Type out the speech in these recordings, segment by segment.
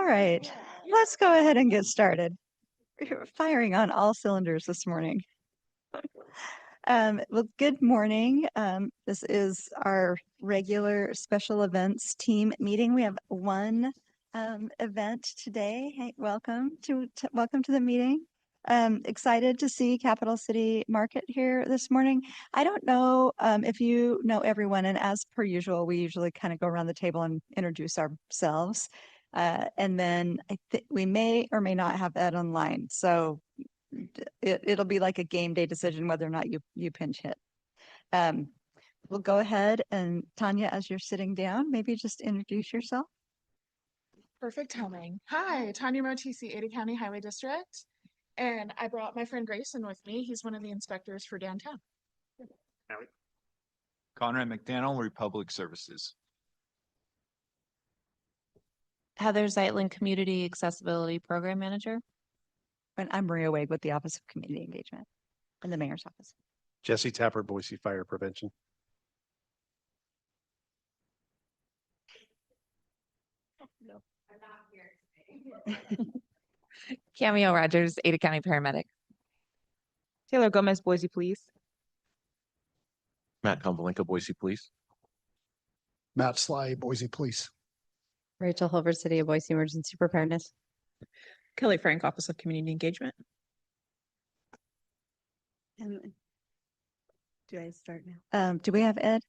right, let's go ahead and get started. We're firing on all cylinders this morning. Well, good morning. This is our regular special events team meeting. We have one event today. Hey, welcome to the meeting. Excited to see Capital City Market here this morning. I don't know if you know everyone, and as per usual, we usually kind of go around the table and introduce ourselves. And then we may or may not have Ed online. So it'll be like a game day decision whether or not you pinch hit. We'll go ahead and Tanya, as you're sitting down, maybe just introduce yourself. Perfect timing. Hi, Tanya Motisi, Ada County Highway District. And I brought my friend Grayson with me. He's one of the inspectors for downtown. Conrad McDaniel, Republic Services. Heather Zeitlin, Community Accessibility Program Manager. And I'm Maria Wade with the Office of Community Engagement in the Mayor's Office. Jesse Tapper, Boise Fire Prevention. No, I'm not here. Cameo Rogers, Ada County Paramedic. Taylor Gomez, Boise Police. Matt Konvalinka, Boise Police. Matt Sly, Boise Police. Rachel Hilver, City of Boise Emergency Preparedness. Kelly Frank, Office of Community Engagement. Do I start now? Do we have Ed?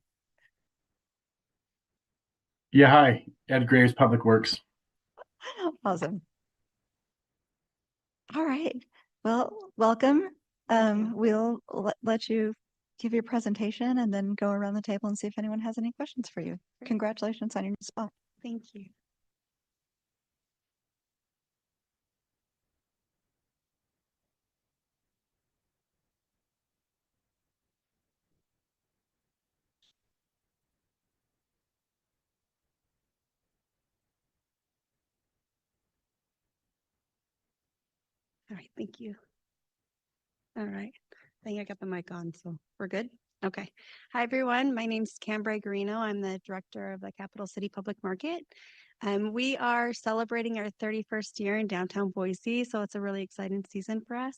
Yeah, hi. Ed Graves, Public Works. Awesome. All right. Well, welcome. We'll let you give your presentation and then go around the table and see if anyone has any questions for you. Congratulations on your new spot. Thank you. All right, thank you. All right, I think I got the mic on, so we're good. Okay. Hi, everyone. My name is Cambrai Garino. I'm the director of the Capital City Public Market. We are celebrating our 31st year in downtown Boise, so it's a really exciting season for us.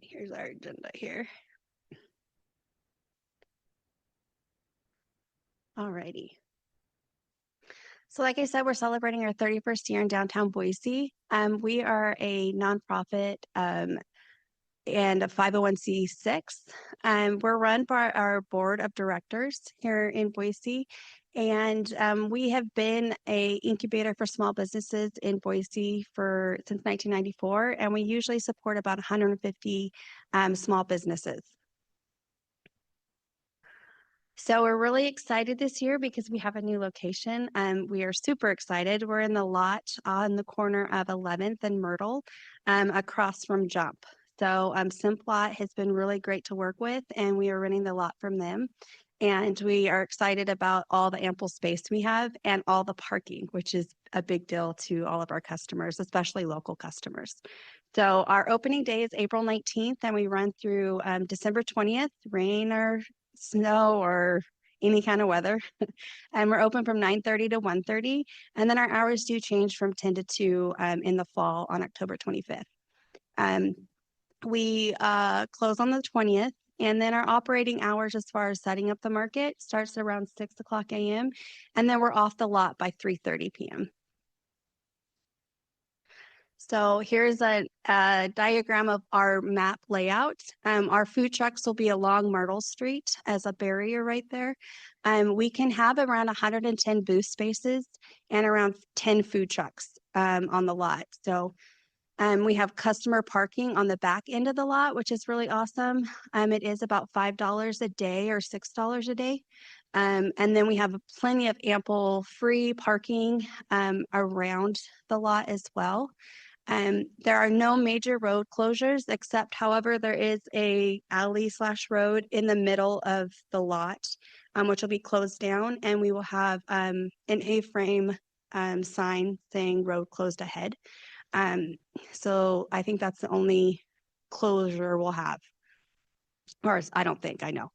Here's our agenda here. All righty. So like I said, we're celebrating our 31st year in downtown Boise. We are a nonprofit and a 501c6. We're run by our board of directors here in Boise. And we have been a incubator for small businesses in Boise since 1994. And we usually support about 150 small businesses. So we're really excited this year because we have a new location. We are super excited. We're in the lot on the corner of 11th and Myrtle, across from Jump. So Simplot has been really great to work with, and we are renting the lot from them. And we are excited about all the ample space we have and all the parking, which is a big deal to all of our customers, especially local customers. So our opening day is April 19th, and we run through December 20th, rain or snow or any kind of weather. And we're open from 9:30 to 1:30. And then our hours do change from 10 to 2 in the fall on October 25th. We close on the 20th. And then our operating hours as far as setting up the market starts around 6 o'clock a.m. And then we're off the lot by 3:30 p.m. So here's a diagram of our map layout. Our food trucks will be along Myrtle Street as a barrier right there. We can have around 110 booth spaces and around 10 food trucks on the lot. So we have customer parking on the back end of the lot, which is really awesome. It is about $5 a day or $6 a day. And then we have plenty of ample free parking around the lot as well. There are no major road closures, except, however, there is a alley/road in the middle of the lot, which will be closed down, and we will have an A-frame sign saying road closed ahead. So I think that's the only closure we'll have. Or I don't think, I know.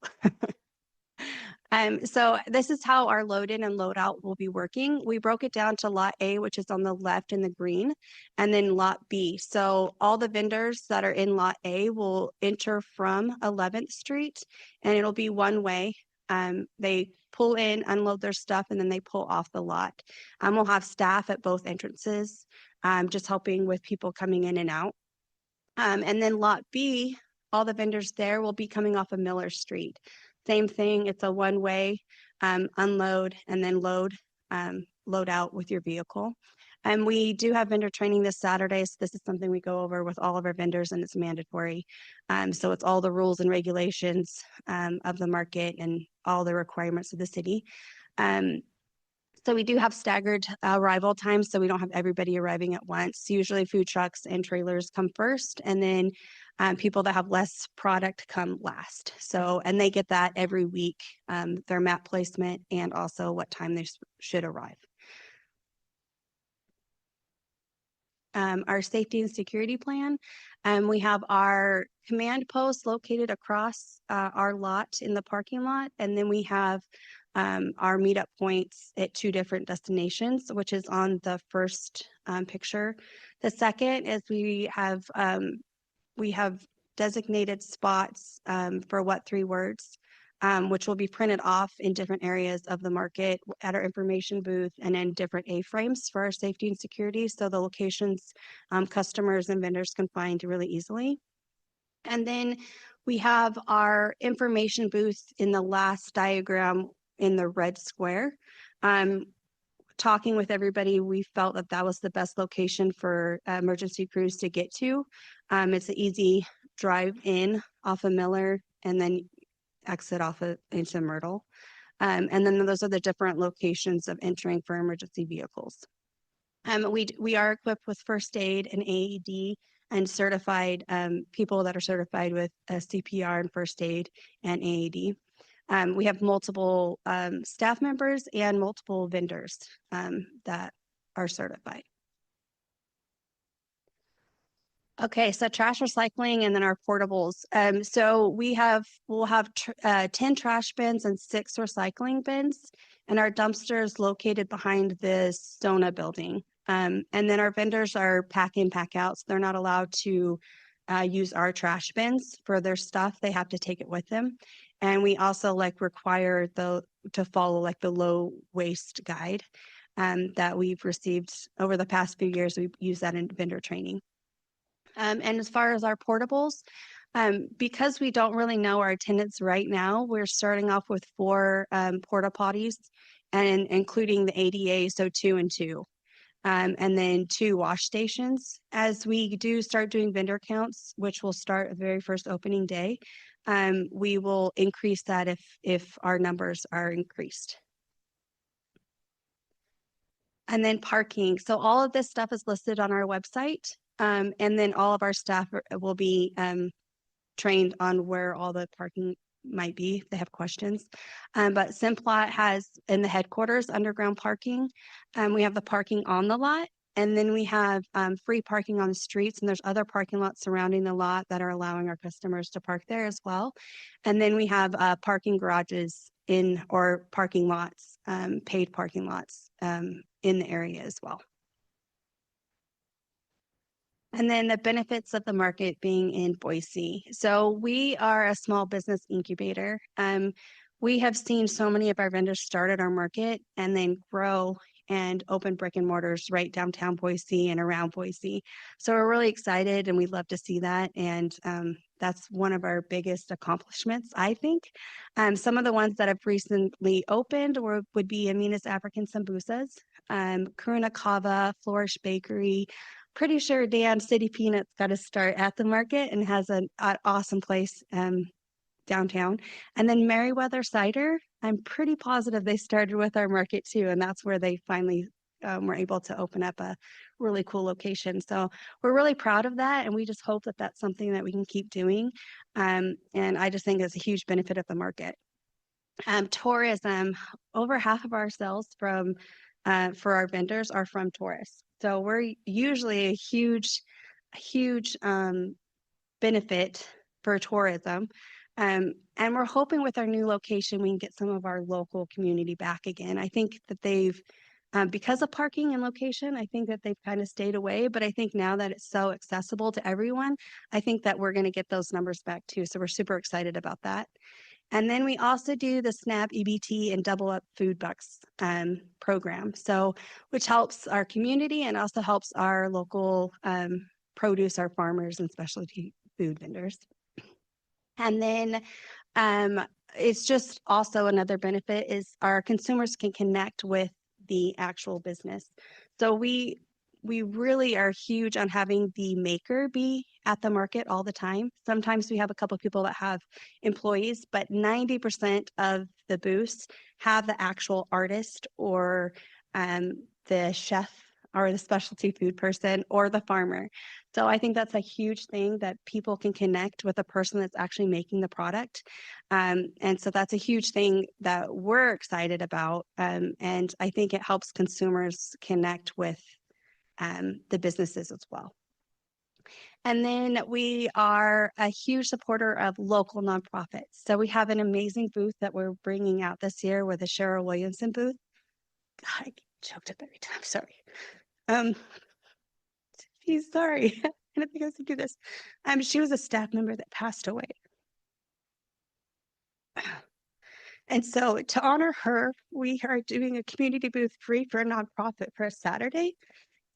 So this is how our load in and load out will be working. We broke it down to lot A, which is on the left in the green, and then lot B. So all the vendors that are in lot A will enter from 11th Street, and it'll be one way. They pull in, unload their stuff, and then they pull off the lot. We'll have staff at both entrances, just helping with people coming in and out. And then lot B, all the vendors there will be coming off of Miller Street. Same thing, it's a one-way unload and then load out with your vehicle. And we do have vendor training this Saturday, so this is something we go over with all of our vendors, and it's mandatory. So it's all the rules and regulations of the market and all the requirements of the city. So we do have staggered arrival times, so we don't have everybody arriving at once. Usually food trucks and trailers come first, and then people that have less product come last. So, and they get that every week, their map placement and also what time they should arrive. Our safety and security plan. We have our command post located across our lot in the parking lot, and then we have our meetup points at 2 different destinations, which is on the first picture. The second is we have designated spots for what 3 words, which will be printed off in different areas of the market at our information booth and in different A-frames for our safety and security. So the locations customers and vendors can find really easily. And then we have our information booth in the last diagram in the red square. Talking with everybody, we felt that that was the best location for emergency crews to get to. It's an easy drive in off of Miller and then exit off of into Myrtle. And then those are the different locations of entering for emergency vehicles. We are equipped with first aid and AED and certified people that are certified with CPR and first aid and AED. We have multiple staff members and multiple vendors that are certified. Okay, so trash recycling and then our portables. So we'll have 10 trash bins and 6 recycling bins, and our dumpster is located behind the Sona building. And then our vendors are pack in, pack out, so they're not allowed to use our trash bins for their stuff. They have to take it with them. And we also require to follow the low waste guide that we've received over the past few years. We've used that in vendor training. And as far as our portables, because we don't really know our attendance right now, we're starting off with 4 porta potties and including the ADA, so 2 and 2. And then 2 wash stations. As we do start doing vendor counts, which will start the very first opening day, we will increase that if our numbers are increased. And then parking. So all of this stuff is listed on our website. And then all of our staff will be trained on where all the parking might be if they have questions. But Simplot has in the headquarters underground parking. We have the parking on the lot, and then we have free parking on the streets, and there's other parking lots surrounding the lot that are allowing our customers to park there as well. And then we have parking garages or parking lots, paid parking lots in the area as well. And then the benefits of the market being in Boise. So we are a small business incubator. We have seen so many of our vendors start at our market and then grow and open brick and mortars right downtown Boise and around Boise. So we're really excited and we'd love to see that. And that's one of our biggest accomplishments, I think. Some of the ones that have recently opened would be Amina's African Sambusas, Karuna Kava, Flourish Bakery. Pretty sure Dan City Peanuts got to start at the market and has an awesome place downtown. And then Merriweather Cider, I'm pretty positive they started with our market too. And that's where they finally were able to open up a really cool location. So we're really proud of that. And we just hope that that's something that we can keep doing. And I just think it's a huge benefit of the market. Tourism, over half of our sales for our vendors are from tourists. So we're usually a huge benefit for tourism. And we're hoping with our new location, we can get some of our local community back again. I think that they've, because of parking and location, I think that they've kind of stayed away. But I think now that it's so accessible to everyone, I think that we're going to get those numbers back too. So we're super excited about that. And then we also do the SNAP EBT and Double Up Food Bucks program. So, which helps our community and also helps our local produce, our farmers and specialty food vendors. And then it's just also another benefit is our consumers can connect with the actual business. So we really are huge on having the maker be at the market all the time. Sometimes we have a couple of people that have employees, but 90% of the booths have the actual artist or the chef or the specialty food person or the farmer. So I think that's a huge thing that people can connect with a person that's actually making the product. And so that's a huge thing that we're excited about. And I think it helps consumers connect with the businesses as well. And then we are a huge supporter of local nonprofits. So we have an amazing booth that we're bringing out this year with the Cheryl Williamson booth. God, I get choked up every time, sorry. She's sorry. I didn't think I was gonna do this. She was a staff member that passed away. And so to honor her, we are doing a community booth free for a nonprofit for a Saturday.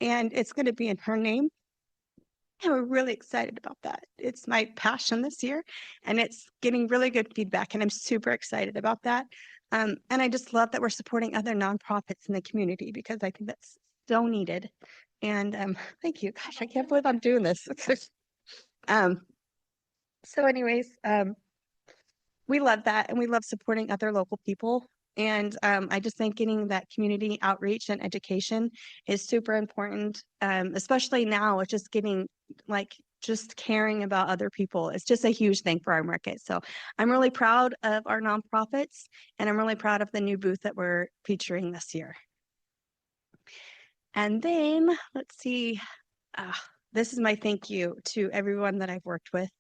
And it's going to be in her name. And we're really excited about that. It's my passion this year and it's getting really good feedback. And I'm super excited about that. And I just love that we're supporting other nonprofits in the community because I think that's so needed. And thank you. Gosh, I can't believe I'm doing this. So anyways, we love that and we love supporting other local people. And I just think getting that community outreach and education is super important, especially now it's just getting like just caring about other people. It's just a huge thing for our market. So I'm really proud of our nonprofits and I'm really proud of the new booth that we're featuring this year. And then let's see, this is my thank you to everyone that I've worked with.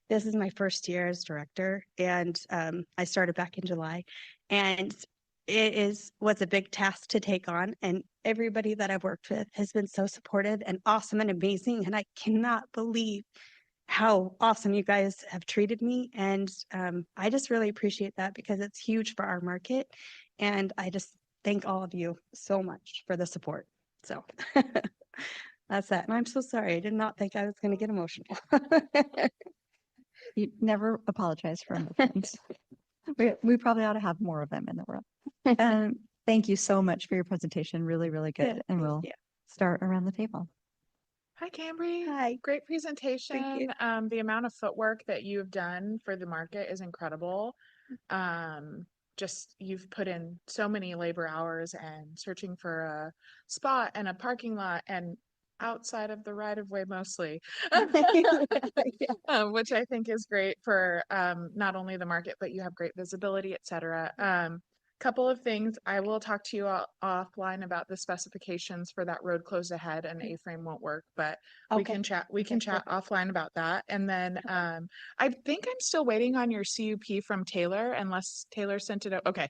This is my first year as director and I started back in July and it was a big task to take on and everybody that I've worked with has been so supportive and awesome and amazing and I cannot believe how awesome you guys have treated me and I just really appreciate that because it's huge for our market and I just thank all of you so much for the support. So that's that and I'm so sorry. I did not think I was going to get emotional. You never apologize for emotions. We probably ought to have more of them in the world. Thank you so much for your presentation. Really, really good. And we'll start around the table. Hi, Cambry. Hi. Great presentation. The amount of footwork that you've done for the market is incredible. Just you've put in so many labor hours and searching for a spot and a parking lot and outside of the right of way mostly, which I think is great for not only the market, but you have great visibility, etc. Couple of things. I will talk to you offline about the specifications for that road closed ahead and A-frame won't work, but we can chat offline about that. And then I think I'm still waiting on your CUP from Taylor unless Taylor sent it out. Okay.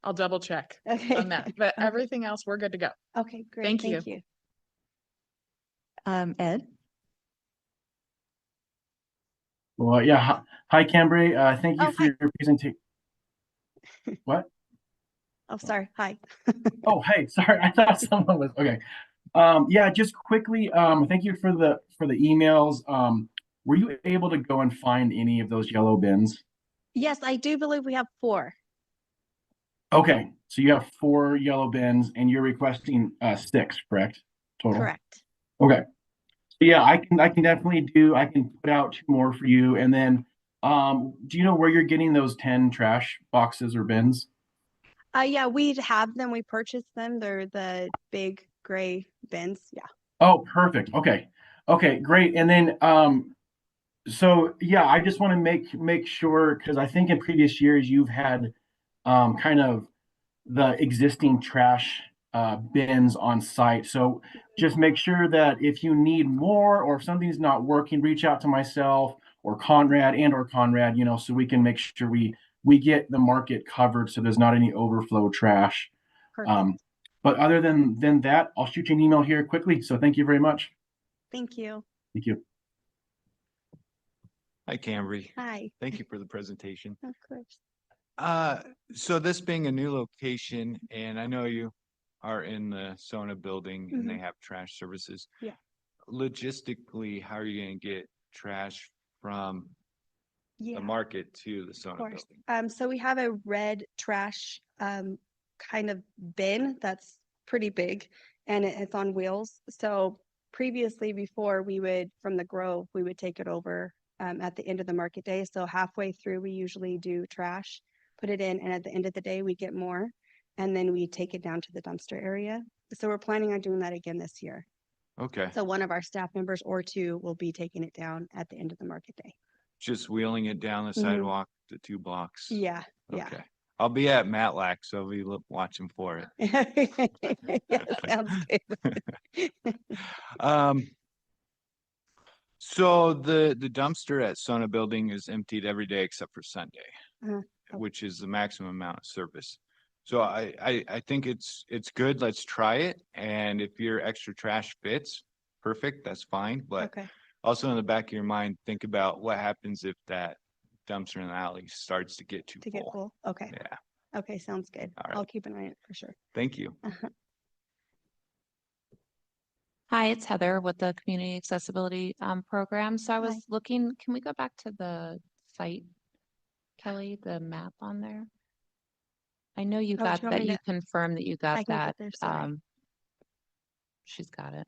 I'll double check on that, but everything else we're good to go. Okay, great. Thank you. Ed? Well, yeah. Hi, Cambry. Thank you Oh, for hi. your presentation. What? Oh, sorry. Hi. Oh, hey, sorry. I thought someone was okay. Yeah, just quickly, thank you for the emails. Were you able to go and find any of those yellow bins? Yes, I do believe we have 4. Okay, so you have 4 yellow bins and you're requesting 6, correct? Total. Correct. Okay. So yeah, I can definitely I can put out 2 more for you. And then do you know where you're getting those 10 trash boxes or bins? Yeah, we have them. We purchased them. They're the big gray bins. Yeah. Oh, perfect. Okay. Okay, great. And then so yeah, I just want to make sure because I think in previous years you've had kind of the existing trash bins on site. So just make sure that if you need more or if something's not working, reach out to myself or Conrad, so we can make sure we get the market covered so there's not any overflow trash. Perfect. But other than that, I'll shoot you an email here quickly. So thank you very much. Thank you. Thank you. Hi, Camry. Hi. Thank you for the presentation. Of course. So this being a new location, and I know you are in the Sona building and they have trash services. Yeah. Logistically, how are you gonna get trash from Yeah. the market to the Sona course. building? So we have a red trash kind of bin that's pretty big and it's on wheels. So previously before we would, from the Grove, we would take it over at the end of the market day. So halfway through, we usually do trash, put it in, and at the end of the day, we get more. And then we take it down to the dumpster area. So we're planning on doing that again this year. Okay, So one of our staff members or two will be taking it down at the end of the market day. just wheeling it down the Mhm. sidewalk to 2 blocks. Yeah, yeah. Okay, I'll be at Matlack, so I'll be watching for it. Yeah, sounds good. So the dumpster at Sona building is emptied every day except for Sunday, Uh-huh. Oh. which is the maximum amount of service. So I think it's good. Let's try it. And if your extra trash fits, perfect, that's fine. But Okay, also in the back of your mind, think about what happens if that dumpster in the alley starts to get too to get full. full. Okay, Yeah, okay, sounds good. All right. I'll keep an eye on it for sure. thank you. Hi, it's Heather with the Community Accessibility Program. So I Hi. was looking, can we go back to the site, Kelly, the map on there? I know you Oh, do got you want that, me you to- confirmed that you I got can get that. there, sorry. She's got it.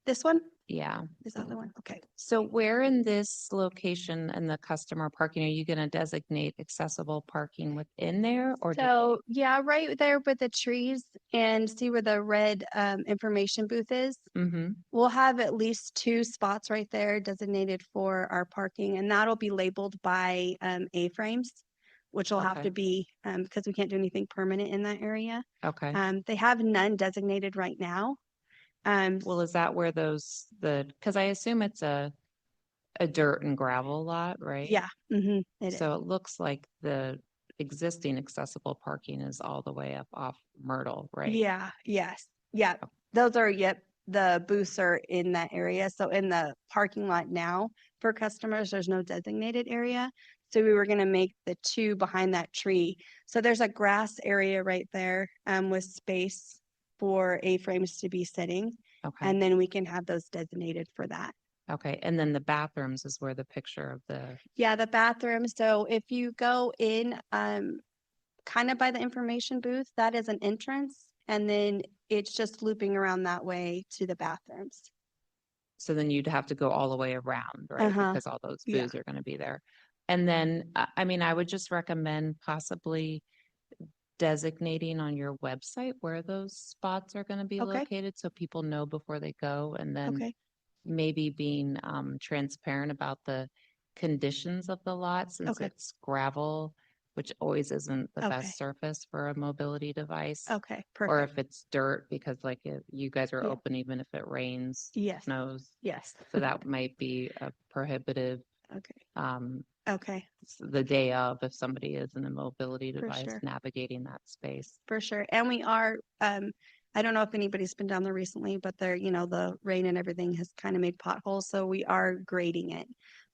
This one? Yeah. This other one? Okay. So where in this location and the customer parking, are you gonna designate accessible parking within there or? So, yeah, right there with the trees and see where the red information booth is. Mm-hmm, We'll have at least 2 spots right there designated for our parking, and that'll be labeled by A-frames, which will have Okay. to be because we can't do anything permanent in that area. okay. They have none designated right now. Well, is that where because I assume it's a dirt and gravel lot, right? Yeah, it is. So it looks like the existing accessible parking is all the way up off Myrtle, right? Yeah, yes, yeah. Those are, yep, the booths are in that area. So in the parking lot now for customers, there's no designated area. So we were gonna make the 2 behind that tree. So there's a grass area right there with space for A-frames to be sitting. Okay, And then we can have those designated for that. okay. And then the bathrooms is where the picture of the, Yeah, the bathroom. So if you go in, kind of by the information booth, that is an entrance. And then it's just looping around that way to the bathrooms. so then you'd have to go all the way around, right? Uh-huh. Because all those Yeah. booths are gonna be there. And then, I mean, I would just recommend possibly designating on your website where those spots are gonna be Okay. located, so people know before they go, and then Okay, maybe being transparent about the conditions of the lot since Okay. it's gravel, which always isn't the Okay. best surface for a mobility device. okay, Or perfect. if it's dirt, because like if you guys are Yeah. open even if it rains, Yes, snows. yes. So that might be a prohibitive Okay, um okay, the day of if somebody is in a mobility For device sure. navigating that space. for sure. And we are, I don't know if anybody's been down there recently, but there, the rain and everything has kind of made potholes, so we are grading it.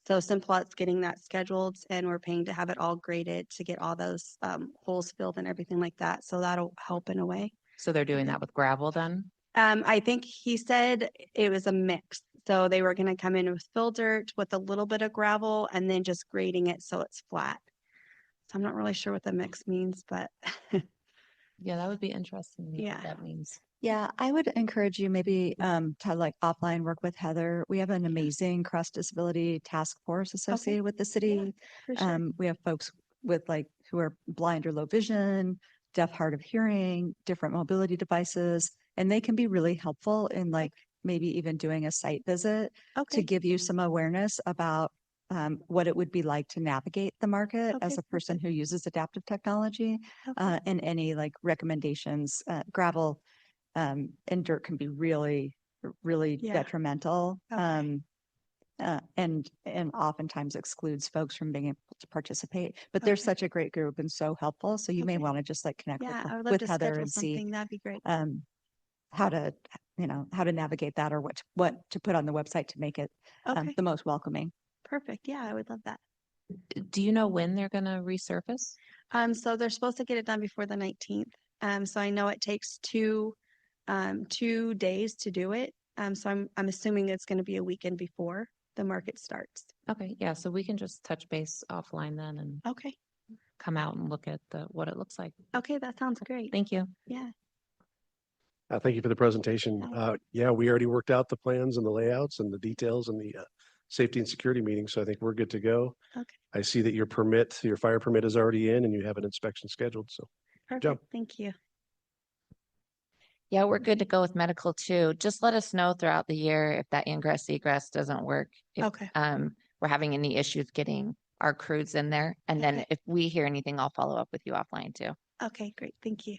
So Simplot's getting that scheduled and we're paying to have it all graded to get all those holes filled and everything like that. So that'll help in a way. So they're doing Okay. that with gravel then? I think he said it was a mix. So they were gonna come in with fill dirt with a little bit of gravel and then just grading it so it's flat. So I'm not really sure what the mix means, but Yeah, that would be interesting to me Yeah. what that means. Yeah, I would encourage you maybe to like offline work with Heather. We have an amazing cross disability task force associated with the city. for sure. We have folks with like who are blind or low vision, deaf, hard of hearing, different mobility devices, and they can be really helpful in like maybe even doing a site visit to Okay, give you some awareness about what it would be like to navigate the market as Okay, a person who uses adaptive technology, okay, and any like recommendations. Gravel and dirt can be really Yeah. detrimental. Okay. and oftentimes excludes folks from being able to participate. But they're Okay. such a great group and so helpful. So you may Okay. want to just like connect Yeah, with, I would love with to Heather schedule and see something. That'd be great. how to, how to navigate that or what to put on the website to make it Okay, the most welcoming. perfect. Yeah, I would love that. Do you know when they're gonna resurface? So they're supposed to get it done before the 19th. So I know it takes 2 days to do it. So I'm assuming it's going to be a weekend before the market starts. Okay, yeah, so we can just touch base offline then and Okay. come out and look at what it looks like. Okay, that sounds great. Thank you. Yeah. Thank you for the presentation. Yeah, we already worked out the plans and the layouts and the details and the safety and security meeting. So I think we're good to go. Okay. I see that your fire permit is already in and you have an inspection scheduled. So Perfect. job. Thank you. Yeah, we're good to go with medical too. Just let us know throughout the year if that ingress egress doesn't work. If, Okay. we're having any issues getting our crews in there. And then Okay. if we hear anything, I'll follow up with you offline too. Okay, great. Thank you.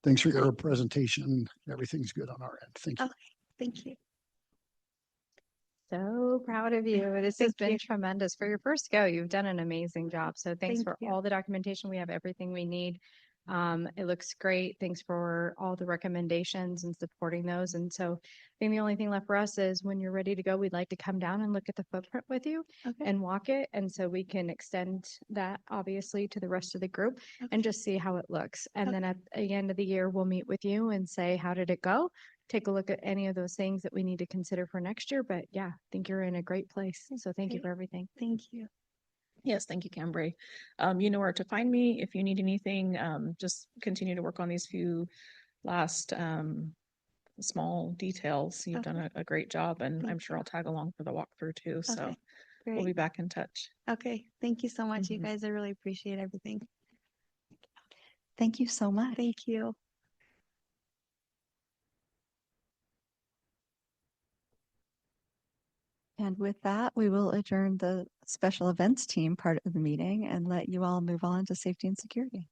Thanks for your presentation. Everything's good on our end. Thank you. Okay, thank you. So proud of you. This has Thank been you. tremendous. For your first go, you've done an amazing job. So thanks Thank for you. all the documentation. We have everything we need. It looks great. Thanks for all the recommendations and supporting those. And so I think the only thing left for us is when you're ready to go, we'd like to come down and look at the footprint with you Okay. and walk it. And so we can extend that obviously to the rest of the group Okay. and just see how it looks. And Okay. then at the end of the year, we'll meet with you and say, how did it go? Take a look at any of those things that we need to consider for next year. But yeah, I think you're in a great place. So thank you Great. for everything. Thank you. Yes, thank you, Cambry. You know where to find me. If you need anything, just continue to work on these few last small details. You've done a great job, and I'm Thank sure I'll tag along for the walkthrough too. So Okay, we'll be great. back in touch. Okay, thank you so much, you Mhm. guys. I really appreciate everything. Thank you so much. Thank you. And with that, we will adjourn the special events team part of the meeting and let you all move on to safety and security.